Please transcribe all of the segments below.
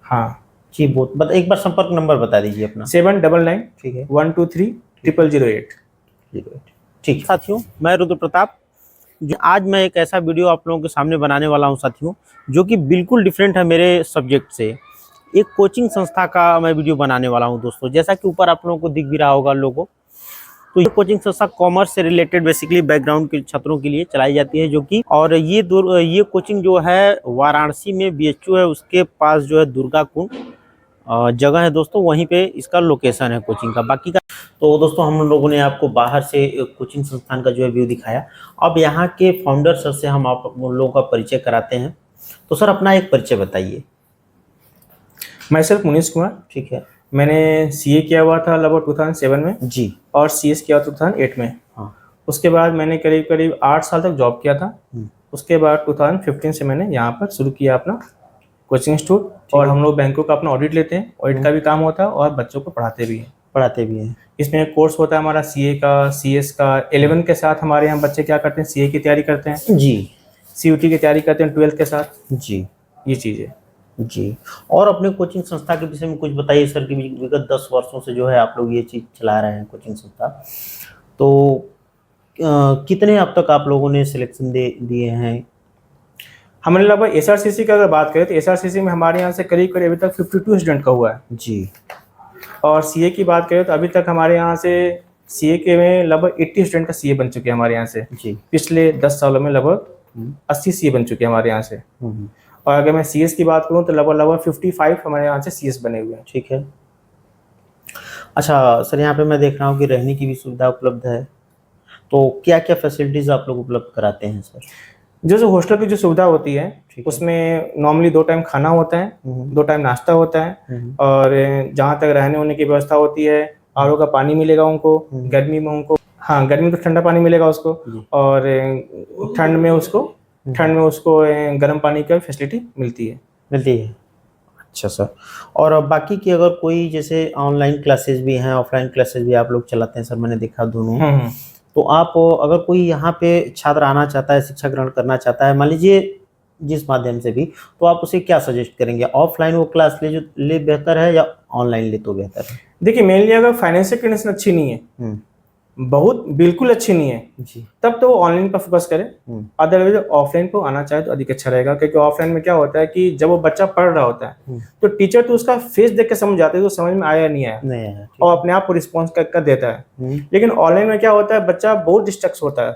हाँ जी बहुत बता, एक बार संपर्क नंबर बता दीजिए अपना। 799 ठीक है 123 0008। ठीक है साथियों, मैं रुद्र प्रताप। आज मैं एक ऐसा वीडियो आप लोगों के सामने बनाने वाला हूं साथियों, जो कि बिल्कुल डिफरेंट है मेरे सब्जेक्ट से। एक कोचिंग संस्था का मैं वीडियो बनाने वाला हूं दोस्तों। जैसा कि ऊपर आप लोगों को दिख भी रहा होगा लोगों, तो ये कोचिंग संस्था कॉमर्स से रिलेटेड बेसिकली बैकग्राउंड के छात्रों के लिए चलाई जाती है, जो कि और ये कोचिंग जो है वाराणसी में बीएचयू है उसके पास जो है दुर्गा कुंड जगह है दोस्तों, वहीं पे इसका लोकेशन है कोचिंग का। बाकी का तो दोस्तों हम लोगों ने आपको बाहर से कोचिंग संस्थान का जो है व्यू दिखाया। अब यहाँ के फाउंडर सर से हम आप लोगों का परिचय कराते हैं। तो सर अपना एक परिचय बताइए। मैं सर मुनीश कुमार। ठीक है। मैंने सीए किया हुआ था लगभग 2007 में जी। और सीएस किया 2008 में। हाँ। उसके बाद मैंने करीब करीब 8 साल तक जॉब किया था। उसके बाद 2015 से मैंने यहाँ पर शुरू किया अपना कोचिंग इंस्टीट्यूट। और हम लोग बैंकों का अपना ऑडिट लेते हैं, ऑडिट का भी काम होता है और बच्चों को पढ़ाते भी हैं। इसमें कोर्स होता है हमारा सीए का, सीएस का। 11 के साथ हमारे यहाँ बच्चे क्या करते हैं, सीए की तैयारी करते हैं जी, सीयूटी की तैयारी करते हैं 12 के साथ जी, ये चीज़ें जी। और अपने कोचिंग संस्था के विषय में कुछ बताइए सर कि विगत 10 वर्षों से जो है आप लोग ये चीज़ चला रहे हैं कोचिंग संस्था। तो कितने अब तक आप लोगों ने सिलेक्शन दिए हैं? हमने लगभग एसआरसीसी की अगर बात करें तो एसआरसीसी में हमारे यहाँ से करीब करीब अभी तक 52 स्टूडेंट का हुआ है जी। और सीए की बात करें तो अभी तक हमारे यहाँ से सीए के में लगभग 80 स्टूडेंट का सीए बन चुके हैं हमारे यहाँ से जी। पिछले 10 सालों में लगभग 80 सीए बन चुके हैं हमारे यहाँ से। और अगर मैं सीएस की बात करूँ तो लगभग 55 हमारे यहाँ से सीएस बने हुए हैं। ठीक है। अच्छा सर, यहाँ पे मैं देख रहा हूँ कि रहने की भी सुविधा उपलब्ध है। तो क्या क्या फैसिलिटीज़ आप लोग उपलब्ध कराते हैं सर? जो हॉस्टल की जो सुविधा होती है उसमें नॉर्मली 2 टाइम खाना होता है, 2 टाइम नाश्ता होता है और जहाँ तक रहने होने की व्यवस्था होती है, आरओ का पानी मिलेगा उनको गर्मी में उनको। हाँ, गर्मी में तो ठंडा पानी मिलेगा उसको और ठंड में उसको गर्म पानी की फैसिलिटी मिलती है। अच्छा सर। और बाकी की अगर कोई जैसे ऑनलाइन क्लासेस भी हैं, ऑफलाइन क्लासेस भी आप लोग चलाते हैं सर, मैंने देखा दोनों। तो आप अगर कोई यहाँ पे छात्र आना चाहता है, शिक्षा ग्रहण करना चाहता है, मान लीजिए जिस माध्यम से भी, तो आप उसे क्या सजेस्ट करेंगे? ऑफलाइन वो क्लास ले बेहतर है या ऑनलाइन ले तो बेहतर है? देखिए मेनली अगर फाइनेंशियल कंडीशन अच्छी नहीं है, बहुत बिल्कुल अच्छी नहीं है जी, तब तो वो ऑनलाइन पर फोकस करे। अदरवाइज ऑफलाइन को आना चाहे तो अधिक अच्छा रहेगा, क्योंकि ऑफलाइन में क्या होता है कि जब वो बच्चा पढ़ रहा होता है तो टीचर तो उसका फेस देख के समझ जाते हैं तो समझ में आया नहीं आया और अपने आप को रिस्पॉन्स कर देता है। लेकिन ऑनलाइन में क्या होता है, बच्चा बहुत डिस्ट्रैक्ट होता है।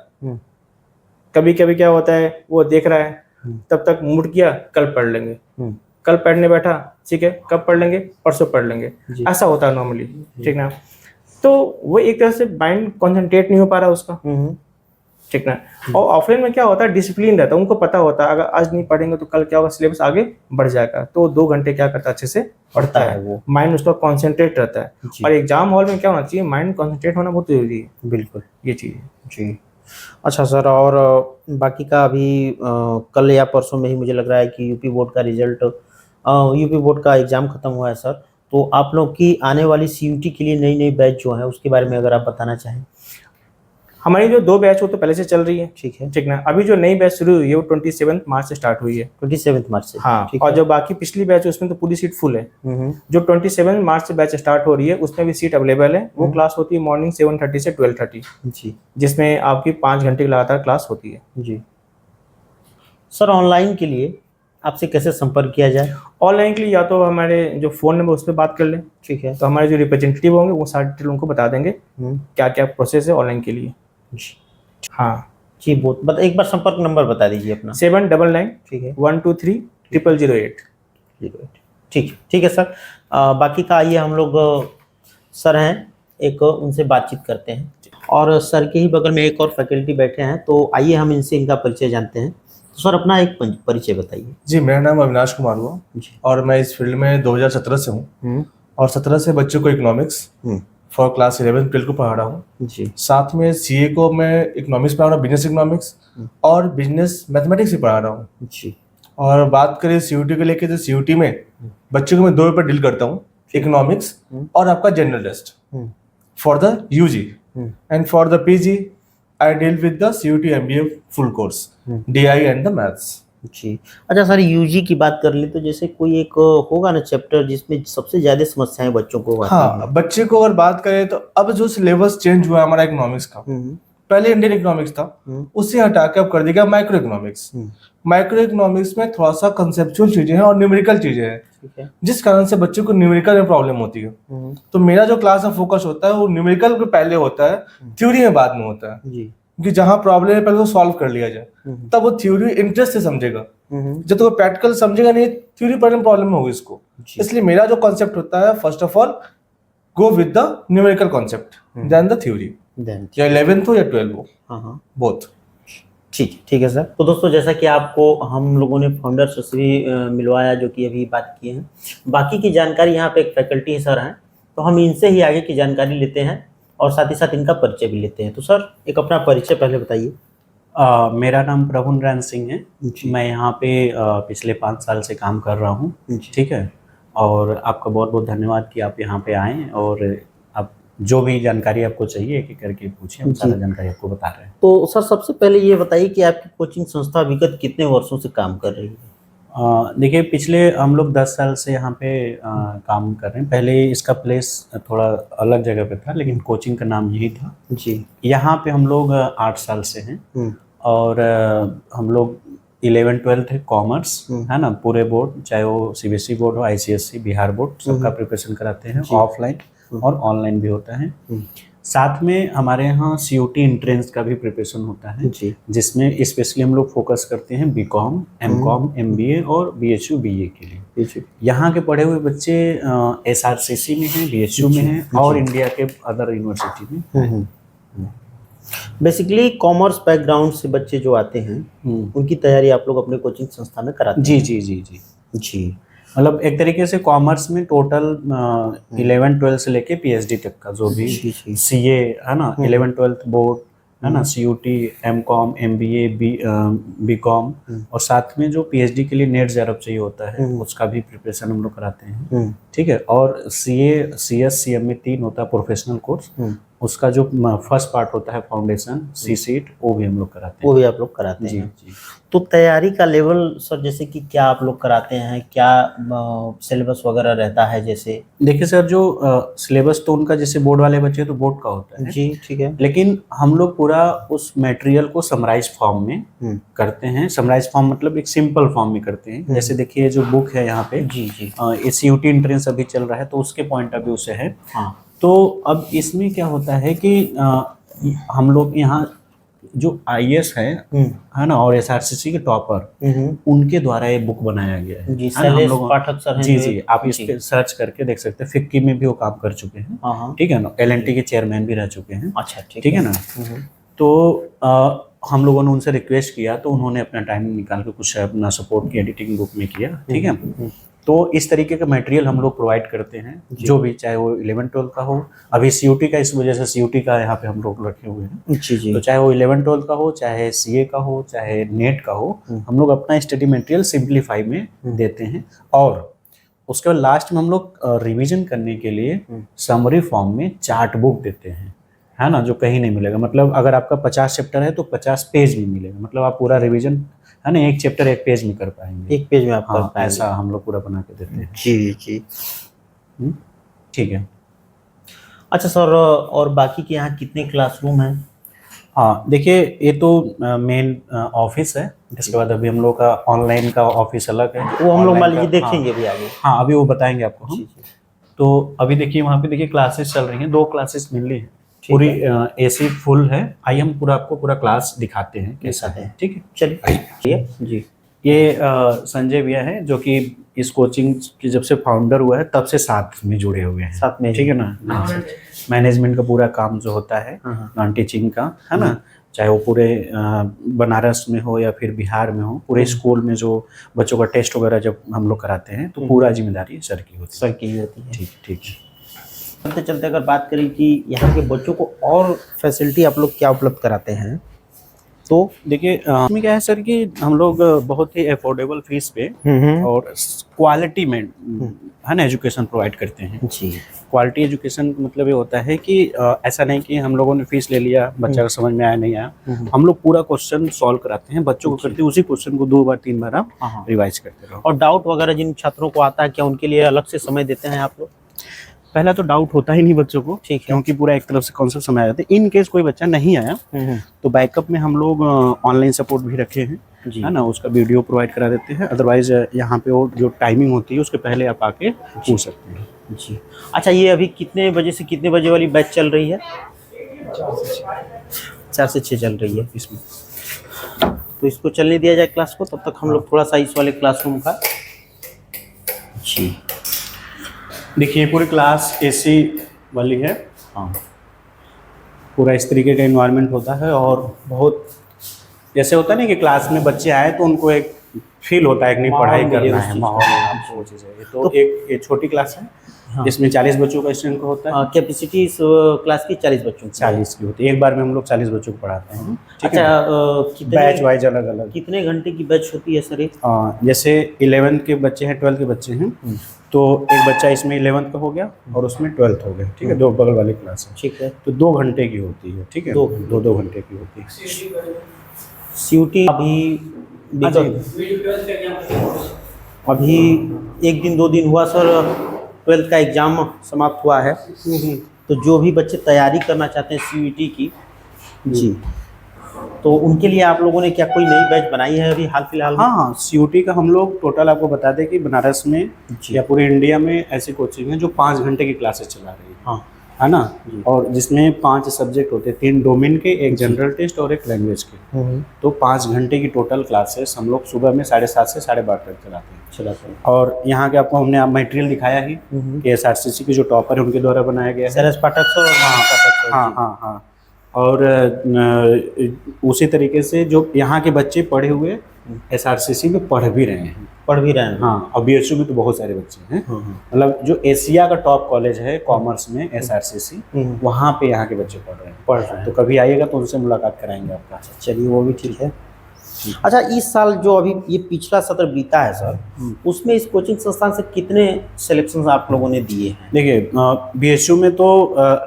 कभी कभी क्या होता है, वो देख रहा है तब तक मूड किया कल पढ़ लेंगे, कल पढ़ने बैठा ठीक है कब पढ़ लेंगे, परसों पढ़ लेंगे, ऐसा होता है नॉर्मली, ठीक ना। तो वो एक तरह से माइंड कंसंट्रेट नहीं हो पा रहा उसका, ठीक ना। और ऑफलाइन में क्या होता है, डिसिप्लिन रहता है, उनको पता होता है अगर आज नहीं पढ़ेंगे तो कल क्या होगा, सिलेबस आगे बढ़ जाएगा। तो 2 घंटे क्या करता है, अच्छे से पढ़ता है, वो माइंड उसका कॉन्सेंट्रेट रहता है। और एग्जाम हॉल में क्या होना चाहिए, माइंड कॉन्सेंट्रेट होना बहुत जरूरी है। बिल्कुल ये चीज़ जी। अच्छा सर, और बाकी का अभी कल या परसों में ही मुझे लग रहा है कि यूपी बोर्ड का एग्ज़ाम खत्म हुआ है सर। तो आप लोग की आने वाली सीयूटी के लिए नई बैच जो है उसके बारे में अगर आप बताना चाहें। हमारी जो 2 बैच वो तो पहले से चल रही है, ठीक है, ठीक ना। अभी जो नई बैच शुरू हुई है वो 27 मार्च से स्टार्ट हुई है। 27 मार्च से, हाँ। और जो बाकी पिछली बैच है उसमें तो पूरी सीट फुल है। जो 27 मार्च से बैच स्टार्ट हो रही है उसमें भी सीट अवेलेबल है। वो क्लास होती है मॉर्निंग 7:30 से 12:30 जी, जिसमें आपकी 5 घंटे की लगातार क्लास होती है जी। सर ऑनलाइन के लिए आपसे कैसे संपर्क किया जाए? ऑनलाइन के लिए या तो हमारे जो फ़ोन नंबर उस पर बात कर लें, ठीक है। तो हमारे जो रिप्रेजेंटेटिव होंगे वो सारे डिटेल उनको बता देंगे क्या क्या प्रोसेस है ऑनलाइन के लिए जी। हाँ जी, बहुत एक बार संपर्क नंबर बता दीजिए अपना। 799 ठीक है 123 0008। ठीक है सर। बाकी का आइए हम लोग सर हैं एक, उनसे बातचीत करते हैं। और सर के ही बगल में एक और फैकल्टी बैठे हैं, तो आइए हम इनसे इनका परिचय जानते हैं। तो सर अपना एक परिचय बताइए। जी, मेरा नाम अविनाश कुमार हुआ और मैं इस फील्ड में 2017 से हूँ और 17 से बच्चों को इकोनॉमिक्स फॉर क्लास 11 12 को पढ़ा रहा हूँ जी। साथ में सीए को मैं इकोनॉमिक्स पढ़ा रहा हूँ, बिजनेस इकोनॉमिक्स और बिजनेस मैथमेटिक्स भी पढ़ा रहा हूँ जी। और बात करें सीयूटी को लेके, तो सीयूटी में बच्चों को मैं 2 पेपर डील करता हूँ, इकोनॉमिक्स और आपका general test for the UG and for the PG I deal with the CUT MBA full course, DI and the maths. जी। अच्छा सर, यूजी की बात कर ले तो जैसे कोई एक होगा ना चैप्टर जिसमें सबसे ज्यादा समस्याएं बच्चों को आती हैं। हाँ, बच्चे को अगर बात करें तो अब जो सिलेबस चेंज हुआ है हमारा इकोनॉमिक्स का, पहले इंडियन इकोनॉमिक्स था, उससे हटा के अब कर दिया गया माइक्रो इकोनॉमिक्स। माइक्रो इकोनॉमिक्स में थोड़ा सा कंसेप्चुअल चीजें हैं और न्यूमेरिकल चीजें हैं, जिस कारण से बच्चे को न्यूमेरिकल में प्रॉब्लम होती है। तो मेरा जो क्लास में फोकस होता है वो न्यूमेरिकल पे पहले होता है, थ्योरी में बाद में होता है, क्योंकि जहां प्रॉब्लम है पहले वो सॉल्व कर लिया जाए, तब वो थ्योरी इंटरेस्ट से समझेगा। जब तो वो प्रैक्टिकल समझेगा नहीं, थ्योरी पढ़ने में प्रॉब्लम होगी इसको। इसलिए मेरा जो कॉन्सेप्ट होता है, first of all go with the numerical concept then the theory, या 11th हो या 12th हो, बोथ। ठीक है सर। तो दोस्तों, जैसा कि आपको हम लोगों ने फाउंडर से भी मिलवाया, जो कि अभी बात किए हैं, बाकी की जानकारी यहाँ पे एक फैकल्टी सर हैं, तो हम इनसे ही आगे की जानकारी लेते हैं और साथ ही साथ इनका परिचय भी लेते हैं। तो सर, एक अपना परिचय पहले बताइए। मेरा नाम प्रभु नारायण सिंह है। मैं यहाँ पे पिछले 5 साल से काम कर रहा हूँ। ठीक है, और आपका बहुत बहुत धन्यवाद कि आप यहाँ पे आए और आप जो भी जानकारी आपको चाहिए एक एक करके पूछिए, हम सारा जानकारी आपको बता रहे हैं। तो सर, सबसे पहले ये बताइए कि आपकी कोचिंग संस्था विगत कितने वर्षों से काम कर रही है? देखिए, पिछले हम लोग 10 साल से यहाँ पे काम कर रहे हैं। पहले इसका प्लेस थोड़ा अलग जगह पे था, लेकिन कोचिंग का नाम यही था जी। यहाँ पे हम लोग 8 साल से हैं और हम लोग 11-12 है कॉमर्स, है ना, पूरे बोर्ड, चाहे वो सीबीएसई बोर्ड हो, आईसीएसई, बिहार बोर्ड, सबका प्रिपरेशन कराते हैं, ऑफलाइन और ऑनलाइन भी होता है। साथ में हमारे यहाँ सीयूटी एंट्रेंस का भी प्रिपरेशन होता है, जिसमें स्पेशली हम लोग फोकस करते हैं बीकॉम, एमकॉम, एमबीए और बीएचयू बीए के लिए। यहाँ के पढ़े हुए बच्चे एसआरसीसी में हैं, बीएचयू में हैं और इंडिया के अदर यूनिवर्सिटी में। बेसिकली कॉमर्स बैकग्राउंड से बच्चे जो आते हैं उनकी तैयारी आप लोग अपने कोचिंग संस्था में कराते हैं? जी जी जी जी जी। मतलब एक तरीके से कॉमर्स में टोटल 11-12 से लेके पीएचडी तक का जो भी सीए है ना, 11-12 बोर्ड है ना, सीयूटी, एमकॉम, एमबीए, बीकॉम और साथ में जो पीएचडी के लिए नेट जेआरएफ चाहिए होता है उसका भी प्रिपरेशन हम लोग कराते हैं। ठीक है, और सीए, सीएस, सीएमए 3 होता है प्रोफेशनल कोर्स, उसका जो फर्स्ट पार्ट होता है फाउंडेशन, सीसीट, वो भी हम लोग कराते हैं। वो भी आप लोग कराते हैं? जी। तो तैयारी का लेवल सर, जैसे कि क्या आप लोग कराते हैं, क्या सिलेबस वगैरह रहता है? जैसे देखिए सर, जो सिलेबस तो उनका जैसे बोर्ड वाले बच्चे तो बोर्ड का होता है जी, ठीक है, लेकिन हम लोग पूरा उस मटेरियल को समराइज फॉर्म में करते हैं। समराइज फॉर्म मतलब एक सिंपल फॉर्म में करते हैं। जैसे देखिए, जो बुक है यहाँ पे, जी जी, ये सीयूटी एंट्रेंस अभी चल रहा है तो उसके पॉइंट ऑफ व्यू से है। तो अब इसमें क्या होता है कि हम लोग यहाँ जो आईएएस है ना, और एसआरसीसी के टॉपर, उनके द्वारा ये बुक बनाया गया है। जी, शैलेश पाठक सर हैं। जी जी, आप इस पे सर्च करके देख सकते हैं। फिक्की में भी वो काम कर चुके हैं, ठीक है ना, एलएनटी के चेयरमैन भी रह चुके हैं। अच्छा, ठीक है ना। तो हम लोगों ने उनसे रिक्वेस्ट किया तो उन्होंने अपना टाइम निकाल के कुछ अपना सपोर्ट की एडिटिंग बुक में किया। ठीक है, तो इस तरीके का मटेरियल हम लोग प्रोवाइड करते हैं, जो भी, चाहे वो 11-12 का हो। अभी सीयूटी का, इस वजह से सीयूटी का यहाँ पे हम लोग रखे हुए हैं। जी जी। तो चाहे वो 11-12 का हो, चाहे सीए का हो, चाहे नेट का हो, हम लोग अपना स्टडी मटेरियल सिंप्लीफाई में देते हैं। और उसके बाद लास्ट में हम लोग रिविजन करने के लिए समरी फॉर्म में चार्ट बुक देते हैं, है ना, जो कहीं नहीं मिलेगा। मतलब अगर आपका 50 चैप्टर है तो 50 पेज में मिलेगा, मतलब आप पूरा रिवीजन, है ना, एक चैप्टर एक पेज में कर पाएंगे। एक पेज में आप कर पाएंगे, ऐसा हम लोग पूरा बना के देते हैं। जी जी, ठीक है। अच्छा सर, और बाकी के यहाँ कितने क्लासरूम हैं? हाँ, देखिए, ये तो मेन ऑफिस है। इसके बाद अभी हम लोग का ऑनलाइन का ऑफिस अलग है, वो हम लोग मान लीजिए देखेंगे अभी आगे। हाँ, अभी वो बताएंगे आपको हम। तो अभी देखिए, वहाँ पे देखिए क्लासेस चल रही हैं, 2 क्लासेस मिल रही हैं, पूरी एसी फुल है। आइए हम पूरा आपको पूरा क्लास दिखाते हैं कैसा है। ठीक है, चलिए जी। ये संजय भैया है, जो कि इस कोचिंग की जब से फाउंडर हुआ है तब से साथ में जुड़े हुए हैं, साथ में, ठीक है ना। मैनेजमेंट का पूरा काम जो होता है, नॉन टीचिंग का, है ना, चाहे वो पूरे बनारस में हो या फिर बिहार में हो, पूरे स्कूल में जो बच्चों का टेस्ट वगैरह जब हम लोग कराते हैं तो पूरा जिम्मेदारी सर की होती है। ठीक है। चलते चलते अगर बात करें कि यहाँ के बच्चों को और फैसिलिटी आप लोग क्या उपलब्ध कराते हैं? तो देखिए इसमें क्या है सर कि हम लोग बहुत ही अफोर्डेबल फीस पे और क्वालिटी में है ना एजुकेशन प्रोवाइड करते हैं। जी। क्वालिटी एजुकेशन का मतलब ये होता है कि ऐसा नहीं कि हम लोगों ने फीस ले लिया, बच्चा को समझ में आया नहीं आया, हम लोग पूरा क्वेश्चन सॉल्व कराते हैं बच्चों को, करते उसी क्वेश्चन को 2 बार 3 बार आप रिवाइज करते रहो। और डाउट वगैरह जिन छात्रों को आता है, क्या उनके लिए अलग से समय देते हैं आप लोग? पहला तो डाउट होता ही नहीं बच्चों को, ठीक है। क्योंकि पूरा एक तरफ से कॉन्सेप्ट समझ आ जाते हैं। इन केस कोई बच्चा नहीं आया तो बैकअप में हम लोग ऑनलाइन सपोर्ट भी रखे हैं, है ना, उसका वीडियो प्रोवाइड करा देते हैं। अदरवाइज यहाँ पे वो जो टाइमिंग होती है उसके पहले आप आके पूछ सकते हैं। जी। अच्छा, ये अभी कितने बजे से कितने बजे वाली बैच चल रही है? 4 से 6 चल रही है इसमें। तो इसको चलने दिया जाए क्लास को, तब तक हम लोग थोड़ा सा इस वाले क्लासरूम का। जी। देखिए पूरी क्लास एसी वाली है। हाँ, पूरा इस तरीके का इन्वायरमेंट होता है और बहुत जैसे होता है ना कि क्लास में बच्चे आए तो उनको एक फील होता है कि नहीं पढ़ाई करना है, माहौल वो चीज़ है। तो एक ये छोटी क्लास है जिसमें 40 बच्चों का स्टूडेंट होता है। कैपेसिटी इस क्लास की 40 बच्चों की 40 की होती है। एक बार में हम लोग 40 बच्चों को पढ़ाते हैं। ठीक है, अच्छा, बैच वाइज अलग अलग। कितने घंटे की बैच होती है सर ये? जैसे 11th के बच्चे हैं, 12th के बच्चे हैं, तो एक बच्चा इसमें 11th का हो गया और उसमें 12th हो गया। ठीक है, 2 बगल वाली क्लास है। ठीक है। तो 2 घंटे की होती है। ठीक है, 2 घंटे की होती है। सीयूटी अभी अभी 1 दिन 2 दिन हुआ सर, 12th का एग्ज़ाम समाप्त हुआ है। तो जो भी बच्चे तैयारी करना चाहते हैं सीयूटी की, जी, तो उनके लिए आप लोगों ने क्या कोई नई बैच बनाई है अभी हाल फिलहाल में? हाँ, सीयूटी का हम लोग टोटल आपको बता दें कि बनारस में या पूरे इंडिया में ऐसी कोचिंग है जो 5 घंटे की क्लासेस चला रही है। हाँ, है ना, और जिसमें 5 सब्जेक्ट होते हैं, 3 डोमेन के, एक जनरल टेस्ट और एक लैंग्वेज के। तो 5 घंटे की टोटल क्लासेस हम लोग सुबह में 7:30 से 12:30 तक चलाते हैं। और यहाँ के आपको हमने मटेरियल दिखाया ही कि SRCC के जो टॉपर है उनके द्वारा बनाया गया है। सरस पाठक सर। हाँ। और उसी तरीके से जो यहाँ के बच्चे पढ़े हुए SRCC में पढ़ भी रहे हैं। हाँ, और BSU में तो बहुत सारे बच्चे हैं। मतलब जो एशिया का टॉप कॉलेज है कॉमर्स में SRCC, वहाँ पे यहाँ के बच्चे पढ़ रहे हैं। तो कभी आइएगा तो उनसे मुलाकात कराएंगे आपका। चलिए, वो भी ठीक है। अच्छा, इस साल जो अभी ये पिछला सत्र बीता है सर, उसमें इस कोचिंग संस्थान से कितने सिलेक्शन आप लोगों ने दिए हैं? देखिए BSU में तो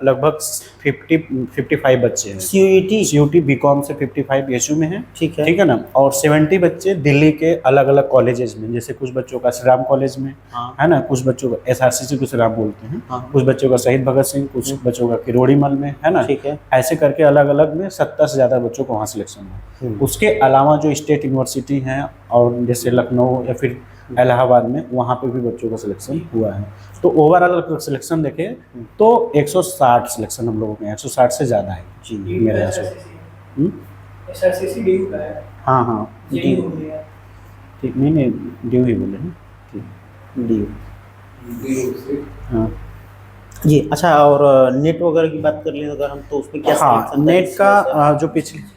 लगभग 55 बच्चे हैं। CUT BCom से 55 BSU में है। ठीक है ना, और 70 बच्चे दिल्ली के अलग अलग कॉलेजेस में, जैसे कुछ बच्चों का श्री राम कॉलेज में, है ना, कुछ बच्चों का SRCC को श्री राम बोलते हैं, कुछ बच्चों का शहीद भगत सिंह, कुछ बच्चों का किरोड़ी मल में, है ना। ठीक है, ऐसे करके अलग अलग में 70 से ज़्यादा बच्चों को वहाँ सिलेक्शन है। उसके अलावा जो स्टेट यूनिवर्सिटी हैं और जैसे लखनऊ या फिर इलाहाबाद में, वहाँ पे भी बच्चों का सिलेक्शन हुआ है। तो ओवरऑल सिलेक्शन देखें तो 160 सिलेक्शन हम लोगों के, 160 से ज़्यादा है जी मेरे यहाँ से। हाँ, ठीक, नहीं ड्यू ही बोले हैं, ड्यू। हाँ जी। अच्छा, और नेट वगैरह की बात कर लें अगर हम, तो उसमें क्या? हाँ, नेट का जो पिछले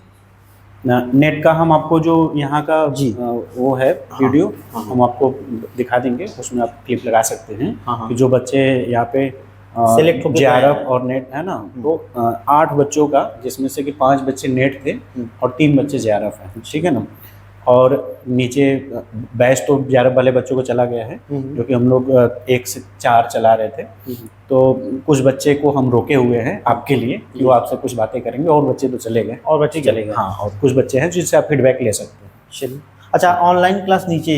नेट का हम आपको जो यहाँ का जी वो है वीडियो, हम आपको दिखा देंगे। उसमें आप क्लिप लगा सकते हैं कि जो बच्चे यहाँ पे सेलेक्ट हो JRF और नेट है ना, तो 8 बच्चों का, जिसमें से कि 5 बच्चे नेट थे और 3 बच्चे JRF हैं। ठीक है ना, और नीचे बैच तो JRF वाले बच्चों को चला गया है, जो कि हम लोग 1 से 4 चला रहे थे। तो कुछ बच्चे को हम रोके हुए हैं आपके लिए कि वो आपसे कुछ बातें करेंगे, और बच्चे तो चले गए, और बच्चे चले गए। हाँ, और कुछ बच्चे हैं जिससे आप फीडबैक ले सकते हैं। चलिए। अच्छा, ऑनलाइन क्लास नीचे?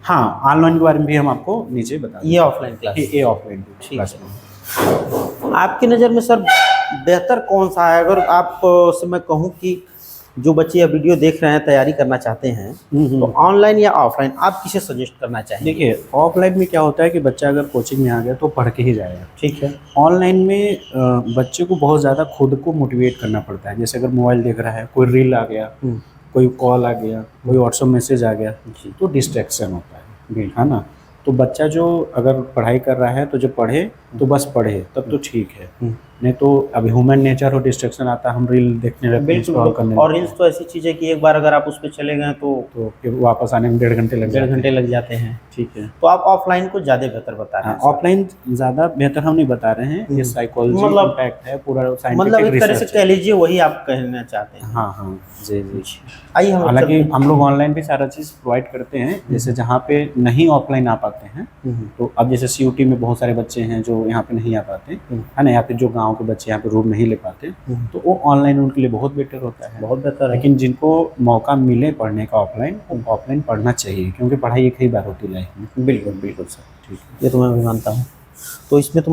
हाँ, ऑनलाइन के बारे में भी हम आपको नीचे बता दें। ये ऑफलाइन क्लास? ये ऑफलाइन क्लास। आपकी नज़र में सर बेहतर कौन सा है? अगर आप से मैं कहूँ कि जो बच्चे यह वीडियो देख रहे हैं, तैयारी करना चाहते हैं, तो ऑनलाइन या ऑफलाइन आप किसे सजेस्ट करना चाहेंगे? देखिए, ऑफलाइन में क्या होता है कि बच्चा अगर कोचिंग में आ गया तो पढ़ के ही जाएगा। ठीक है। ऑनलाइन में बच्चे को बहुत ज़्यादा खुद को मोटिवेट करना पड़ता है। जैसे अगर मोबाइल देख रहा है, कोई रील आ गया, कोई कॉल आ गया, कोई व्हाट्सएप मैसेज आ गया, तो डिस्ट्रैक्शन होता है ना। तो बच्चा जो अगर पढ़ाई कर रहा है तो जब पढ़े तो बस पढ़े, तब तो ठीक है। नहीं तो अभी ह्यूमन नेचर और डिस्ट्रक्शन आता है, हम रील देखने लगते हैं, स्क्रॉल करने बिल्कुल। और लगते रील्स तो ऐसी चीज़ है कि एक बार अगर आप उस पर चले गए तो हैं, तो फिर वापस आने में 1.5 घंटे लग जाते 1.5 घंटे लग जाते हैं। हैं। ठीक है। तो आप ऑफलाइन को ज़्यादा बेहतर बता रहे हैं। ऑफलाइन ज़्यादा बेहतर हम नहीं बता रहे हैं, ये साइकोलॉजी मतलब- इम्पैक्ट है, पूरा मतलब साइंटिफिक एक तरह से रिसर्च कह है। लीजिए वही आप कहना चाहते हैं। हाँ हाँ जी जी। आइए हम हालांकि चलते हैं। हम लोग ऑनलाइन भी सारा चीज़ प्रोवाइड करते हैं, जैसे जहाँ पे नहीं ऑफलाइन आ पाते हैं, तो अब जैसे सीयूटी में बहुत सारे बच्चे हैं जो यहाँ पे नहीं आ पाते, है ना, या फिर जो गांव के बच्चे यहाँ पे रूम नहीं ले पाते, तो वो ऑनलाइन उनके लिए बहुत बेटर होता है। बहुत बेहतर है। लेकिन जिनको मौका मिले पढ़ने का ऑफलाइन, वो ऑफलाइन पढ़ना चाहिए, क्योंकि पढ़ाई एक ही बार होती है लाइफ में। बिल्कुल बिल्कुल सर, ठीक है, ये तो मैं भी मानता हूँ। तो इसमें तो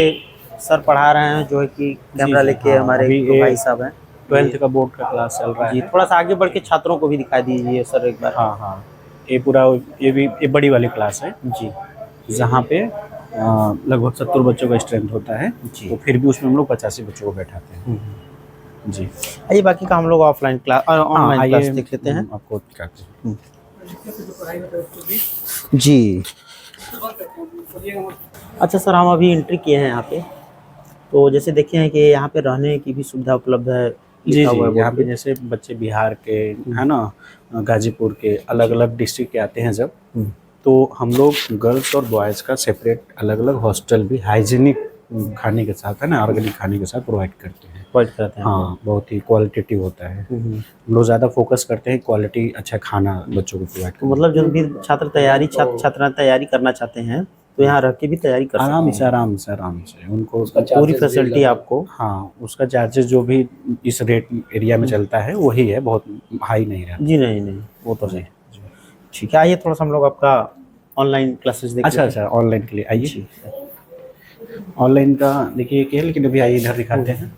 सर पढ़ा रहे हैं जो है कि कैमरा जी, लेके हाँ, हमारे अभी दो ये भाई साहब हैं। 12th का बोर्ड का क्लास चल रहा जी, है। थोड़ा सा आगे बढ़ के छात्रों को भी दिखा दीजिए सर एक बार। हाँ हाँ, ये पूरा ये भी ये बड़ी वाली क्लास है जी जहाँ पे लगभग 70 बच्चों का स्ट्रेंथ होता है, जी। तो फिर भी उसमें हम लोग 85 बच्चों को बैठाते हैं। जी आइए, बाकी का हम लोग ऑफलाइन क्लास ऑनलाइन क्लास आइए, देख लेते हैं। आपको दिखाते हैं। जी, अच्छा सर, हम अभी एंट्री किए हैं यहाँ पे, तो जैसे देखे हैं कि यहाँ पे रहने की भी सुविधा उपलब्ध है, जी लिखा हुआ है जी, यहाँ बोर्ड पे पे। जैसे बच्चे बिहार के, है ना, गाजीपुर के, अलग अलग डिस्ट्रिक्ट के आते हैं जब, तो हम लोग गर्ल्स और बॉयज़ का सेपरेट अलग अलग हॉस्टल भी हाइजीनिक खाने के साथ, है ना, ऑर्गेनिक खाने के साथ प्रोवाइड करते हैं। प्रोवाइड करते हैं। हाँ, बहुत ही क्वालिटेटिव होता है। हम लोग ज़्यादा फोकस करते हैं क्वालिटी अच्छा खाना बच्चों को प्रोवाइड तो करने मतलब जो भी छात्र तैयारी करना चाहते हैं तो यहाँ रह के भी तैयारी कर सकते आराम से हैं। आराम से उनको पूरी फैसिलिटी आपको। हाँ, उसका चार्जेस जो भी इस रेट एरिया में चलता है वही है, बहुत हाई नहीं रहता। जी नहीं नहीं, वो तो है। ठीक है, आइए थोड़ा सा हम लोग आपका ऑनलाइन क्लासेस देख अच्छा लेते अच्छा, ऑनलाइन के लिए आइए। जी। ऑनलाइन का देखिए क्या है, लेकिन अभी आइए इधर दिखाते हैं।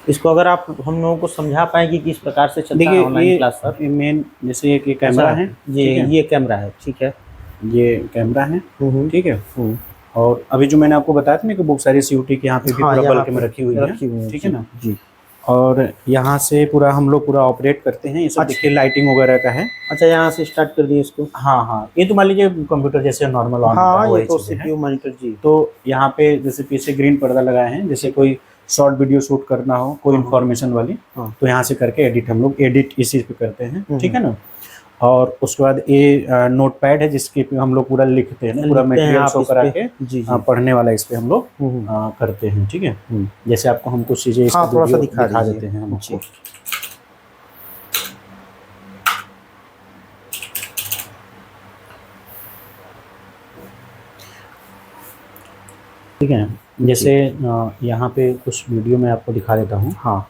इसको अगर आप हम लोगों को समझा पाए कि किस प्रकार से चलता है देखिए ऑनलाइन क्लास सर। ये मेन, जैसे एक ये कैमरा है, ये कैमरा है, ठीक है। ये कैमरा है, ठीक है। और अभी जो मैंने आपको बताया था ना कि बुक सारी सीयूटी के यहाँ पे भी हाँ, पूरा यहाँ बल्क में पे रखी हुई है, ठीक है ना। जी। और यहाँ से पूरा हम लोग पूरा ऑपरेट करते हैं, ये सब देखिए लाइटिंग वगैरह का है। अच्छा, यहाँ से स्टार्ट कर दिए इसको। हाँ हाँ, ये तो मान लीजिए कंप्यूटर जैसे नॉर्मल ऑन हाँ, होता है, ये वही तो चीज़ें हैं। सीपीयू मॉनिटर जी। तो यहाँ पे जैसे पीछे ग्रीन पर्दा लगाए हैं, जैसे कोई शॉर्ट वीडियो शूट करना हो, कोई इन्फॉर्मेशन वाली, तो यहाँ से करके एडिट हम लोग एडिट इसी पे करते हैं, ठीक है ना। और उसके बाद ये नोट पैड है जिसके पे हम लोग पूरा लिखते हैं ना, पूरा मटेरियल शो करा के जी पढ़ने वाला इस पे हम लोग करते हैं, ठीक है। जैसे आपको हम कुछ चीज़ें हाँ, थोड़ा सा दिखा दिखा देते हैं हम आपको। ठीक है, जैसे यहाँ पे कुछ वीडियो मैं आपको दिखा देता हूँ। हाँ,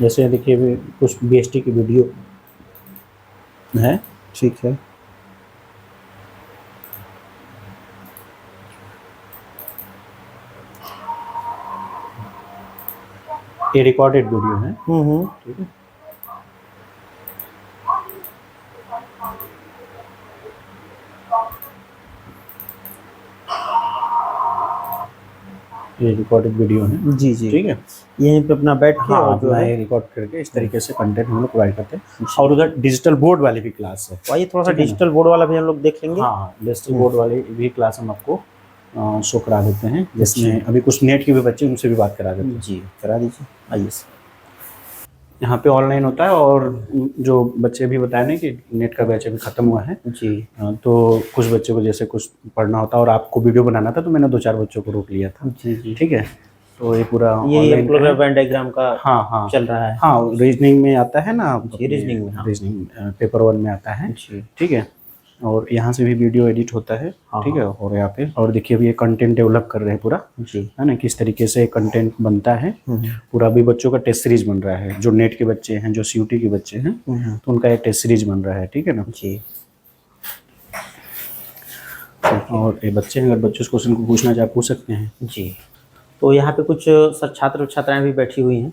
जैसे देखिए भी कुछ बीएसटी की वीडियो है, ठीक है। ये रिकॉर्डेड वीडियो है, ठीक है। ये रिकॉर्डेड वीडियो है, जी जी, ठीक है। यहीं पे अपना बैठ के हाँ, और जो अपना है ये रिकॉर्ड करके इस तरीके से कंटेंट हम लोग प्रोवाइड करते हैं। और उधर डिजिटल बोर्ड वाली भी क्लास है। आइए थोड़ा सा ठीक है ना? डिजिटल बोर्ड वाला भी हम लोग देख लेंगे। हाँ, डिजिटल बोर्ड वाली भी क्लास हम आपको शो करा देते हैं, जिसमें अभी कुछ नेट के भी बच्चे, उनसे भी बात करा देते हैं। जी, करा दीजिए, आइए सर। यहाँ पे ऑनलाइन होता है, और जो बच्चे भी बताए ना कि नेट का बैच अभी ख़त्म हुआ है, जी तो कुछ बच्चे को जैसे कुछ पढ़ना होता और आपको वीडियो बनाना था, तो मैंने 2-4 बच्चों को रोक लिया था, जी जी। ठीक है। तो ये पूरा ये ऑनलाइन का है। वेन डायग्राम का हाँ हाँ चल रहा है। हाँ, रीजनिंग में आता है ना, जी, रीजनिंग में, हाँ। रीजनिंग पेपर 1 में आता है, जी ठीक है। और यहाँ से भी वीडियो एडिट होता है, हाँ, ठीक है। और यहाँ पे और देखिए अभी ये कंटेंट डेवलप कर रहे हैं पूरा, जी। है ना, किस तरीके से कंटेंट बनता है पूरा। अभी बच्चों का टेस्ट सीरीज बन रहा है, जो नेट के बच्चे हैं, जो सीयूटी के बच्चे हैं, तो उनका एक टेस्ट सीरीज बन रहा है, ठीक है ना। जी। और ये बच्चे हैं, अगर बच्चों से क्वेश्चन को पूछना चाहे पूछ सकते हैं। जी, तो यहाँ पे कुछ सर छात्र छात्राएं भी बैठी हुई हैं,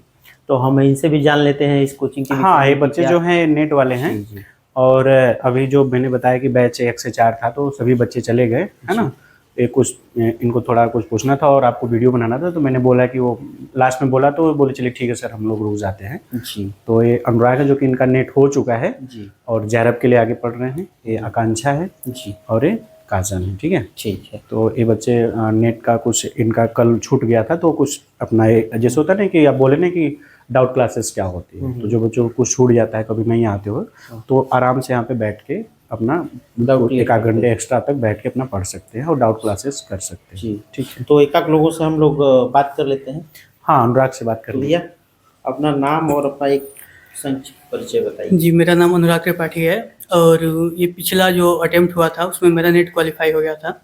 तो हम इनसे भी जान लेते हैं इस कोचिंग के हाँ, ये विषय में बच्चे क्या- जो हैं नेट वाले हैं। जी, जी। और अभी जो मैंने बताया कि बैच 1 से 4 था, तो सभी बच्चे चले गए, है ना। ये कुछ इनको थोड़ा कुछ पूछना था और आपको वीडियो बनाना था, तो मैंने बोला कि वो लास्ट में बोला तो वो बोले चलिए ठीक है सर हम लोग रुक जाते हैं। जी तो ये अनुराग है जो कि इनका नेट हो चुका है जी और जेआरएफ के लिए आगे पढ़ रहे हैं। ये आकांक्षा है जी और ये काजन है, ठीक है। ठीक है। तो ये बच्चे नेट का कुछ इनका कल छूट गया था तो कुछ अपना जैसे होता है ना कि आप बोले ना कि डाउट क्लासेस क्या होती है, तो जो बच्चों को कुछ छूट जाता है कभी नहीं आते हो तो आराम से यहाँ पे बैठ के अपना एक आध घंटे एक्स्ट्रा तक बैठ के अपना पढ़ सकते हैं और डाउट क्लासेस कर सकते हैं। जी ठीक है। तो एक लोगों से हम लोग बात कर लेते हैं। हाँ अनुराग से बात कर लिया। भैया अपना नाम और अपना एक संक्षिप्त परिचय बताइए। जी, मेरा नाम अनुराग त्रिपाठी है और ये पिछला जो अटेम्प्ट हुआ था उसमें मेरा नेट क्वालिफाई हो गया था,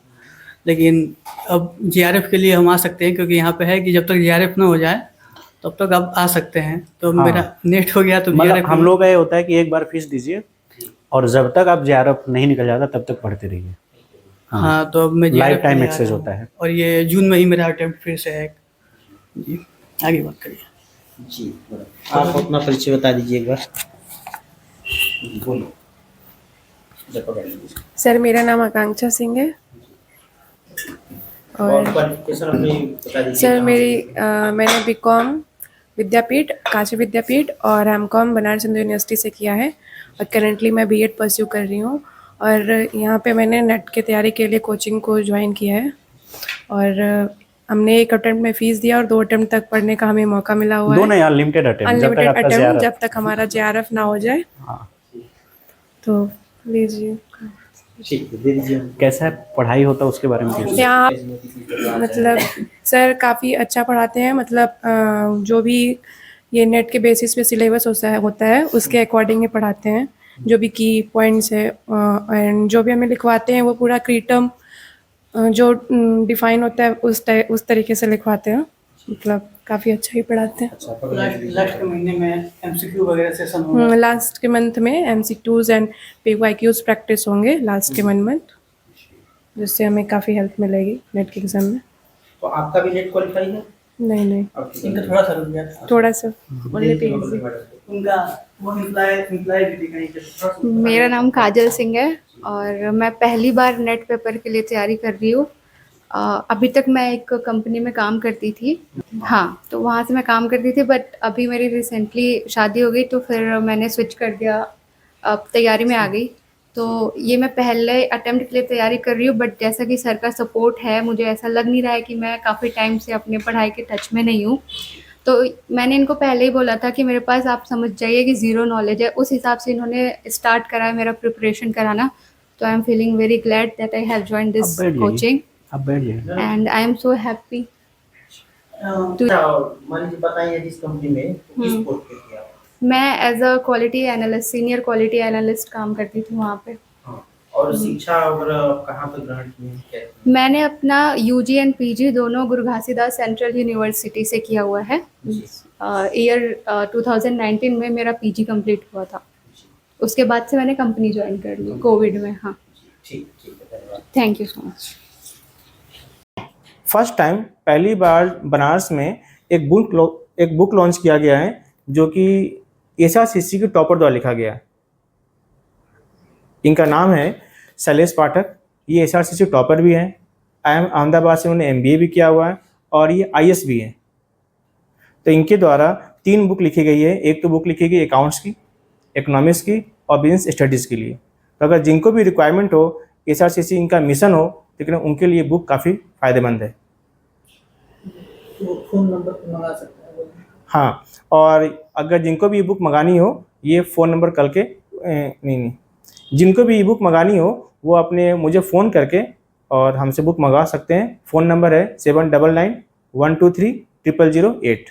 लेकिन अब जीआरएफ के लिए हम आ सकते हैं क्योंकि यहाँ पे है कि जब तक जीआरएफ ना हो जाए तब तक आप आ सकते हैं। तो हाँ। मेरा नेट हो गया तो मतलब जीआरएफ हम लोग का ये होता है कि एक बार फीस दीजिए और जब तक आप जेआरएफ नहीं निकल जाता तब तक पढ़ते रहिए। हाँ, तो अब मैं लाइफ JRF के टाइम लिए आ एक्सेस रहा हूँ होता है। और ये जून में ही मेरा अटेम्प्ट फिर से है। जी, आगे बात करिए। जी आप अपना परिचय बता दीजिए एक बार। बोलो। सर मेरा नाम आकांक्षा सिंह है और क्वालिफिकेशन अपनी बता दीजिए। सर मैंने बीकॉम विद्यापीठ काशी विद्यापीठ और एमकॉम बनारस हिंदू यूनिवर्सिटी से किया है और करंटली मैं बीएड परस्यू कर रही हूँ। और यहाँ पे मैंने नेट की तैयारी के लिए कोचिंग को ज्वाइन किया है और हमने एक अटेम्प्ट में फीस दिया और 2 अटेम्प्ट तक पढ़ने का हमें मौका मिला हुआ दो है। नहीं unlimited attempt unlimited attempt JRF जब तक हमारा जेआरएफ ना हो जाए। हाँ। तो लीजिए। ठीक है, दे दीजिए। कैसा है पढ़ाई होता है उसके बारे में कुछ? यहाँ मतलब सर काफ़ी अच्छा पढ़ाते हैं, मतलब जो भी ये नेट के बेसिस पे सिलेबस होता है उसके अकॉर्डिंग ही पढ़ाते हैं। जो भी की पॉइंट्स है एंड जो भी हमें लिखवाते हैं वो पूरा क्रीटम जो डिफाइन होता है उस तरीके से लिखवाते हैं। मतलब काफ़ी अच्छा ही पढ़ाते हैं। लास्ट के महीने में एमसीक्यू वगैरह सेशन होगा। लास्ट के मंथ में एमसीक्यूज एंड PYQs प्रैक्टिस होंगे लास्ट के मंथ, जिससे हमें काफ़ी हेल्प मिलेगी नेट के एग्ज़ाम में। तो आपका भी नेट क्वालिफाई है? नहीं इनका थोड़ा सा रुक गया था। थोड़ा सा only PhD। उनका वो इम्प्लाई भी थी कहीं से। मेरा नाम काजल सिंह है और मैं पहली बार नेट पेपर के लिए तैयारी कर रही हूँ। अभी तक मैं एक कंपनी में काम करती थी, हाँ, तो वहाँ से मैं काम करती थी, बट अभी मेरी रिसेंटली शादी हो गई तो फिर मैंने स्विच कर दिया, अब तैयारी में आ गई। तो ये मैं पहले अटेम्प्ट के लिए तैयारी कर रही हूँ, बट जैसा कि सर का सपोर्ट है मुझे ऐसा लग नहीं रहा है कि मैं काफ़ी टाइम से अपने पढ़ाई के टच में नहीं हूँ। तो मैंने इनको पहले ही बोला था कि मेरे पास आप समझ जाइए कि ज़ीरो नॉलेज है, उस हिसाब से इन्होंने स्टार्ट करा है मेरा प्रिपरेशन कराना। तो I am feeling very glad that I have joined this coaching अब बैठ जाइए। And I am so happy. मान लीजिए बताइए जिस कंपनी में किस पोस्ट पे किया? मैं as a quality analyst, senior quality analyst काम करती थी वहाँ पे। हाँ। और शिक्षा वगैरह कहाँ तक ग्रहण की है, क्या? मैंने अपना यूजी एंड पीजी दोनों गुरु घासीदास सेंट्रल यूनिवर्सिटी से किया हुआ है। ईयर 2019 में मेरा पीजी कंप्लीट हुआ था। उसके बाद से मैंने कंपनी ज्वाइन कर ली कोविड में। हाँ, ठीक है, धन्यवाद। Thank you so much. First time पहली बार बनारस में एक बुक लॉन्च किया गया है जो कि SRCC के टॉपर द्वारा लिखा गया है। इनका नाम है शैलेश पाठक। ये SRCC टॉपर भी हैं। IIM अहमदाबाद से उन्होंने MBA भी किया हुआ है और ये IS भी हैं। तो इनके द्वारा 3 बुक लिखी गई है। एक तो बुक लिखी गई अकाउंट्स की, इकोनॉमिक्स की और बिजनेस स्टडीज़ के लिए। तो अगर जिनको भी रिक्वायरमेंट हो, SRCC इनका मिशन हो, लेकिन उनके लिए बुक काफ़ी फ़ायदेमंद है। फ़ोन नंबर पर मंगा सकते हैं। हाँ, और अगर जिनको भी ई बुक मंगानी हो, ये फ़ोन नंबर करके जिनको भी ई बुक मंगानी हो वो अपने मुझे फ़ोन करके और हमसे बुक मंगा सकते हैं। फ़ोन नंबर है 7991230008।